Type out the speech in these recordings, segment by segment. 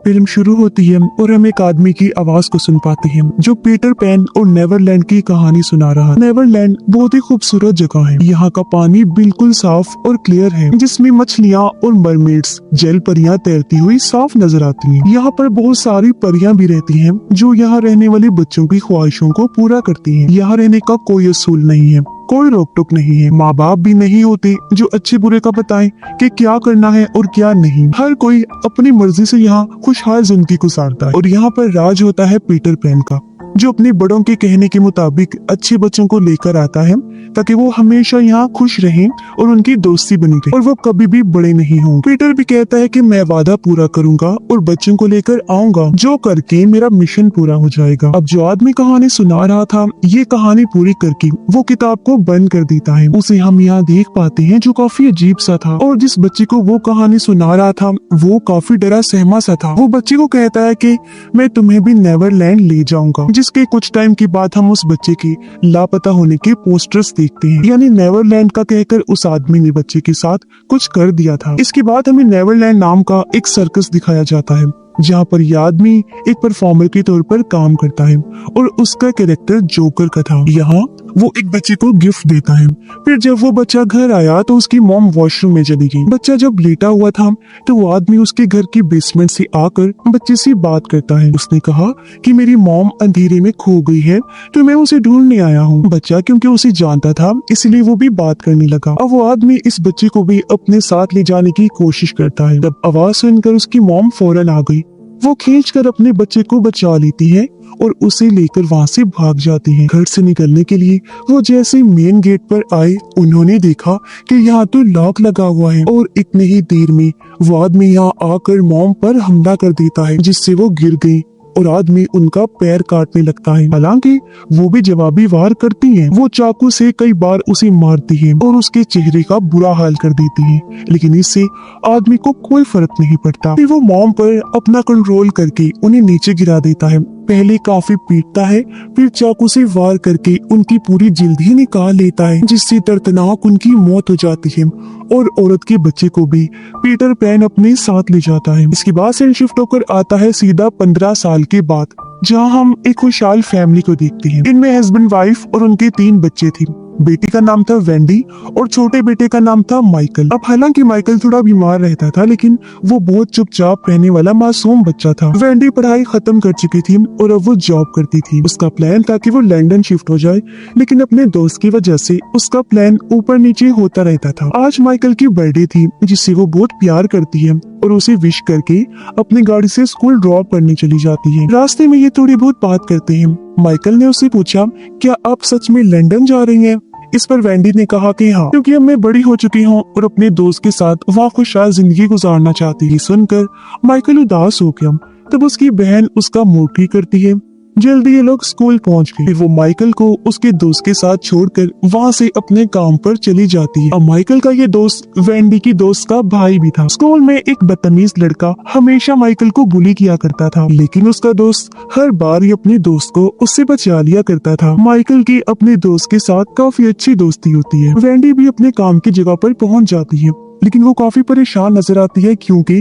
Film शुरू होती है और हम एक आदमी की आवाज को सुन पाते हैं जो पीटर पैन और नेवरलैंड की कहानी सुना रहा है। नेवरलैंड बहुत ही खूबसूरत जगह है। यहाँ का पानी बिल्कुल साफ और क्लियर है, जिसमें मछलियाँ और मरमेड्स जल परियां तैरती हुई साफ नजर आती हैं। यहाँ पर बहुत सारी परियां भी रहती हैं जो यहाँ रहने वाले बच्चों की ख्वाहिशों को पूरा करती हैं। यहाँ रहने का कोई असूल नहीं है, कोई रोक टोक नहीं है। माँ बाप भी नहीं होते जो अच्छे बुरे का बताएं कि क्या करना है और क्या नहीं। हर कोई अपनी मर्जी से यहाँ खुशहाल जिंदगी गुजारता है और यहाँ पर राज होता है पीटर पैन का, जो अपने बड़ों के कहने के मुताबिक अच्छे बच्चों को लेकर आता है ताकि वो हमेशा यहाँ खुश रहें और उनकी दोस्ती बनी रहे और वो कभी भी बड़े नहीं हों। पीटर भी कहता है कि मैं वादा पूरा करूंगा और बच्चों को लेकर आऊंगा, जो करके मेरा मिशन पूरा हो जाएगा। अब जो आदमी कहानी सुना रहा था, ये कहानी पूरी करके वो किताब को बंद कर देता है। उसे हम यहाँ देख पाते हैं जो काफी अजीब सा था, और जिस बच्चे को वो कहानी सुना रहा था वो काफी डरा सहमा सा था। वो बच्चे को कहता है कि मैं तुम्हें भी नेवरलैंड ले जाऊंगा, जिसके कुछ टाइम के बाद हम उस बच्चे के लापता होने के पोस्टर्स देखते हैं। यानी नेवरलैंड का कहकर उस आदमी ने बच्चे के साथ कुछ कर दिया था। इसके बाद हमें नेवरलैंड नाम का एक सर्कस दिखाया जाता है जहाँ पर यह आदमी एक परफॉर्मर के तौर पर काम करता है और उसका कैरेक्टर जोकर का था। यहाँ वो एक बच्चे को गिफ्ट देता है। फिर जब वो बच्चा घर आया तो उसकी मॉम वॉशरूम में चली गई। बच्चा जब लेटा हुआ था तो वो आदमी उसके घर की बेसमेंट से आकर बच्चे से बात करता है। उसने कहा कि मेरी मॉम अंधेरे में खो गई है तो मैं उसे ढूंढने आया हूँ। बच्चा क्योंकि उसे जानता था इसलिए वो भी बात करने लगा। अब वो आदमी इस बच्चे को भी अपने साथ ले जाने की कोशिश करता है। जब आवाज सुनकर उसकी मॉम फौरन आ गई, वो खींचकर अपने बच्चे को बचा लेती है और उसे लेकर वहां से भाग जाती है। घर से निकलने के लिए वो जैसे मेन गेट पर आए, उन्होंने देखा कि यहाँ तो लॉक लगा हुआ है और इतनी ही देर में वो आदमी यहाँ आकर मॉम पर हमला कर देता है, जिससे वो गिर गई और आदमी उनका पैर काटने लगता है। हालांकि वो भी जवाबी वार करती हैं। वो चाकू से कई बार उसे मारती है और उसके चेहरे का बुरा हाल कर देती है, लेकिन इससे आदमी को कोई फर्क नहीं पड़ता। फिर वो मॉम पर अपना कंट्रोल करके उन्हें नीचे गिरा देता है। पहले काफी पीटता है, फिर चाकू से वार करके उनकी पूरी जिल्द ही निकाल लेता है, जिससे दर्दनाक उनकी मौत हो जाती है और औरत के बच्चे को भी पीटर पैन अपने साथ ले जाता है। इसके बाद से शिफ्ट होकर आता है सीधा 15 साल के बाद, जहां हम एक खुशहाल फैमिली को देखते हैं। इनमें हस्बैंड वाइफ और उनके 3 बच्चे थे। बेटी का नाम था वेंडी और छोटे बेटे का नाम था माइकल। अब हालांकि माइकल थोड़ा बीमार रहता था, लेकिन वो बहुत चुपचाप रहने वाला मासूम बच्चा था। वेंडी पढ़ाई खत्म कर चुकी थी और अब वो जॉब करती थी। उसका प्लान था कि वो लंदन शिफ्ट हो जाए, लेकिन अपने दोस्त की वजह से उसका प्लान ऊपर नीचे होता रहता था। आज माइकल की बर्थडे थी, जिससे वो बहुत प्यार करती है और उसे विश करके अपनी गाड़ी से स्कूल ड्रॉप करने चली जाती है। रास्ते में ये थोड़ी बहुत बात करते हैं। माइकल ने उससे पूछा, क्या आप सच में लंदन जा रही हैं? इस पर वेंडी ने कहा कि हाँ, क्योंकि अब मैं बड़ी हो चुकी हूँ और अपने दोस्त के साथ वहाँ खुशहाल जिंदगी गुजारना चाहती है। सुनकर माइकल उदास हो गया। तब उसकी बहन उसका मूड ठीक करती है। जल्दी ये लोग स्कूल पहुंच गए। फिर वो माइकल को उसके दोस्त के साथ छोड़कर वहां से अपने काम पर चली जाती है। अब माइकल का ये दोस्त वेंडी की दोस्त का भाई भी था। स्कूल में एक बदतमीज लड़का हमेशा माइकल को बुली किया करता था, लेकिन उसका दोस्त हर बार ही अपने दोस्त को उससे बचा लिया करता था। माइकल की अपने दोस्त के साथ काफी अच्छी दोस्ती होती है। वेंडी भी अपने काम की जगह पर पहुंच जाती है, लेकिन वो काफी परेशान नजर आती है क्योंकि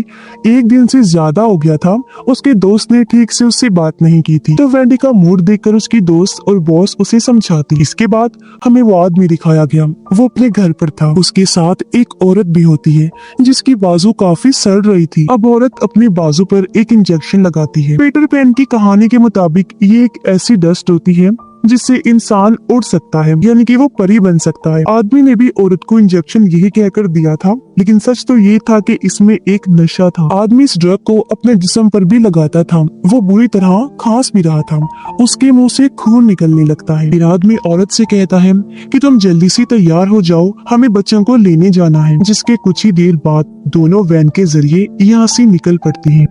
एक दिन से ज्यादा हो गया था उसके दोस्त ने ठीक से उससे बात नहीं की थी। तो वेंडी का मूड देखकर उसकी दोस्त और बॉस उसे समझाती। इसके बाद हमें वो आदमी दिखाया गया। वो अपने घर पर था। उसके साथ एक औरत भी होती है जिसकी बाजू काफी सड़ रही थी। अब औरत अपनी बाजू पर एक इंजेक्शन लगाती है। पीटर पैन की कहानी के मुताबिक ये एक ऐसी डस्ट होती है जिससे इंसान उड़ सकता है, यानी कि वो परी बन सकता है। आदमी ने भी औरत को इंजेक्शन यही कहकर दिया था, लेकिन सच तो ये था कि इसमें एक नशा था। आदमी इस ड्रग को अपने जिस्म पर भी लगाता था। वो बुरी तरह खांस भी रहा था। उसके मुंह से खून निकलने लगता है। फिर आदमी औरत से कहता है कि तुम जल्दी से तैयार हो जाओ, हमें बच्चों को लेने जाना है। जिसके कुछ ही देर बाद दोनों वैन के जरिए यहाँ से निकल पड़ती है।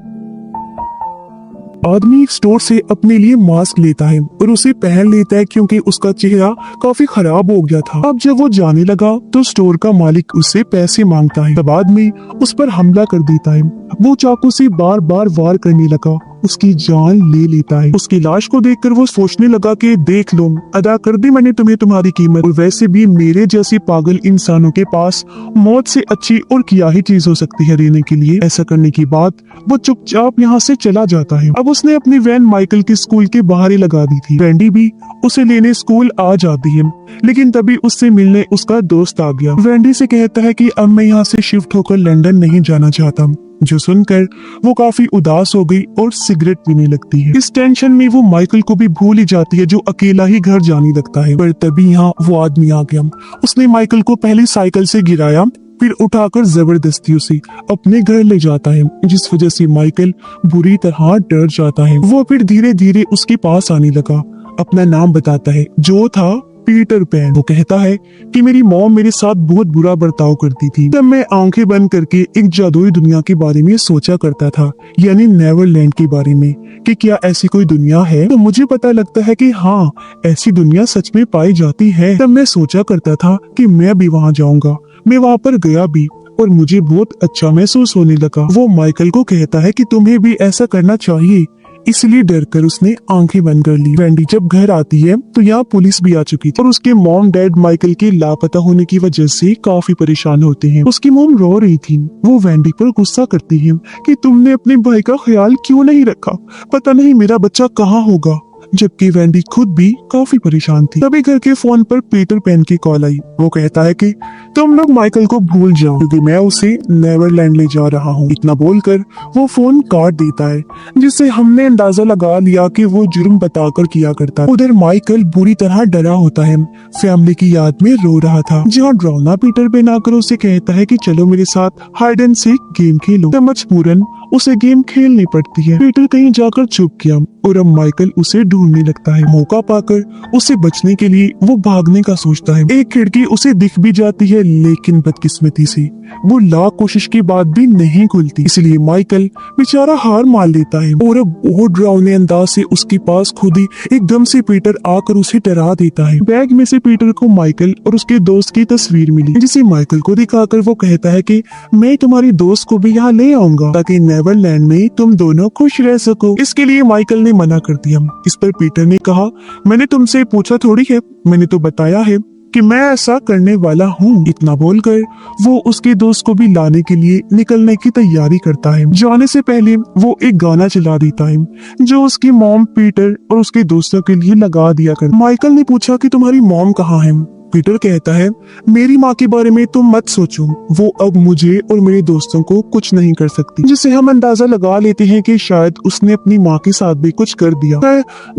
आदमी स्टोर से अपने लिए मास्क लेता है और उसे पहन लेता है क्योंकि उसका चेहरा काफी खराब हो गया था। अब जब वो जाने लगा तो स्टोर का मालिक उससे पैसे मांगता है। तब आदमी उस पर हमला कर देता है। वो चाकू से बार बार वार करने लगा उसकी जान ले लेता है। उसकी लाश को देखकर वो सोचने लगा कि देख लो, अदा कर दी मैंने तुम्हें तुम्हारी कीमत, और वैसे भी मेरे जैसे पागल इंसानों के पास मौत से अच्छी और क्या ही चीज हो सकती है रहने के लिए। ऐसा करने की बात वो चुपचाप यहाँ से चला जाता है। अब उसने अपनी वैन माइकल के स्कूल के बाहर ही लगा दी थी। वेंडी भी उसे लेने स्कूल आ जाती है, लेकिन तभी उससे मिलने उसका दोस्त आ गया। वेंडी से कहता है कि अब मैं यहाँ से शिफ्ट होकर लंदन नहीं जाना चाहता, जो सुनकर वो काफी उदास हो गई और सिगरेट पीने लगती है। इस टेंशन में वो माइकल को भी भूल ही जाती है, जो अकेला ही घर जाने लगता है। पर तभी यहाँ वो आदमी आ गया। उसने माइकल को पहले साइकिल से गिराया, फिर उठाकर जबरदस्ती उसे अपने घर ले जाता है, जिस वजह से माइकल बुरी तरह डर जाता है। वो फिर धीरे धीरे उसके पास आने लगा, अपना नाम बताता है जो था पीटर पैन। वो कहता है कि मेरी मॉम मेरे साथ बहुत बुरा बर्ताव करती थी। तब मैं आंखें बंद करके एक जादुई दुनिया के बारे में सोचा करता था, यानी नेवरलैंड के बारे में, कि क्या ऐसी कोई दुनिया है। तो मुझे पता लगता है कि हाँ, ऐसी दुनिया सच में पाई जाती है। तब मैं सोचा करता था कि मैं भी वहाँ जाऊंगा। मैं वहाँ पर गया भी और मुझे बहुत अच्छा महसूस होने लगा। वो माइकल को कहता है कि तुम्हें भी ऐसा करना चाहिए, इसलिए डरकर उसने आंखें बंद कर ली। वेंडी जब घर आती है तो यहाँ पुलिस भी आ चुकी थी और उसके मॉम डैड माइकल के लापता होने की वजह से काफी परेशान होते हैं। उसकी मॉम रो रही थी। वो वेंडी पर गुस्सा करती है कि तुमने अपने भाई का ख्याल क्यों नहीं रखा, पता नहीं मेरा बच्चा कहाँ होगा। जबकि वेंडी खुद भी काफी परेशान थी। तभी घर के फोन पर पीटर पैन की कॉल आई। वो कहता है कि तुम लोग माइकल को भूल जाओ, क्योंकि मैं उसे नेवरलैंड ले जा रहा हूँ। इतना बोलकर वो फोन काट देता है, जिससे हमने अंदाजा लगा लिया कि वो जुर्म बताकर किया करता। उधर माइकल बुरी तरह डरा होता है, फैमिली की याद में रो रहा था। जहाँ ड्राउना पीटर पैन आकर उसे कहता है कि चलो मेरे साथ हाइड एंड सीक गेम खेलो। तो मजबूरन उसे गेम खेलनी पड़ती है। पीटर कहीं जाकर छुप गया और अब माइकल उसे ढूंढने लगता है। मौका पाकर उसे बचने के लिए वो भागने का सोचता है। एक खिड़की उसे दिख भी जाती है, लेकिन बदकिस्मती से वो लाख कोशिश के बाद भी नहीं खुलती। इसलिए माइकल बेचारा हार मान लेता है और अब बहुत डरावने अंदाज से उसके पास खुद ही एकदम से पीटर आकर उसे डरा देता है। बैग में से पीटर को माइकल और उसके दोस्त की तस्वीर मिली, जिसे माइकल को दिखाकर वो कहता है कि मैं तुम्हारी दोस्त को भी यहाँ ले आऊंगा ताकि नेवरलैंड में तुम दोनों खुश रह सको। इसके लिए माइकल ने मना कर दिया। इस पर पीटर ने कहा, मैंने तुमसे पूछा थोड़ी है, मैंने तो बताया है कि मैं ऐसा करने वाला हूँ। इतना बोलकर वो उसके दोस्त को भी लाने के लिए निकलने की तैयारी करता है। जाने से पहले वो एक गाना चला देता है, जो उसकी मॉम पीटर और उसके दोस्तों के लिए लगा दिया कर। माइकल ने पूछा कि तुम्हारी मॉम कहाँ है। पीटर कहता है, मेरी माँ के बारे में तुम मत सोचो, वो अब मुझे और मेरे दोस्तों को कुछ नहीं कर सकती। जिससे हम अंदाजा लगा लेते हैं कि शायद उसने अपनी माँ के साथ भी कुछ कर दिया।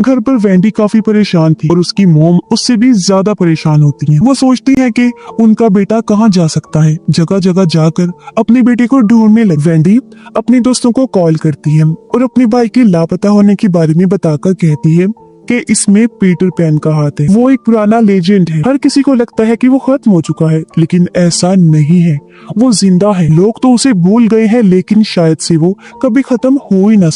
घर पर वेंडी काफी परेशान थी और उसकी मॉम उससे भी ज्यादा परेशान होती है। वो सोचती है कि उनका बेटा कहाँ जा सकता है, जगह जगह जाकर अपने बेटे को ढूंढने लगी। वेंडी अपने दोस्तों को कॉल करती है और अपने भाई के लापता होने के बारे में बताकर कहती है कि इसमें पीटर पैन का हाथ है। वो एक पुराना लेजेंड है। हर किसी को लगता है कि वो खत्म हो चुका है, लेकिन ऐसा नहीं है, वो जिंदा है। लोग तो उसे भूल गए हैं, लेकिन शायद से वो कभी खत्म हो ही ना सके।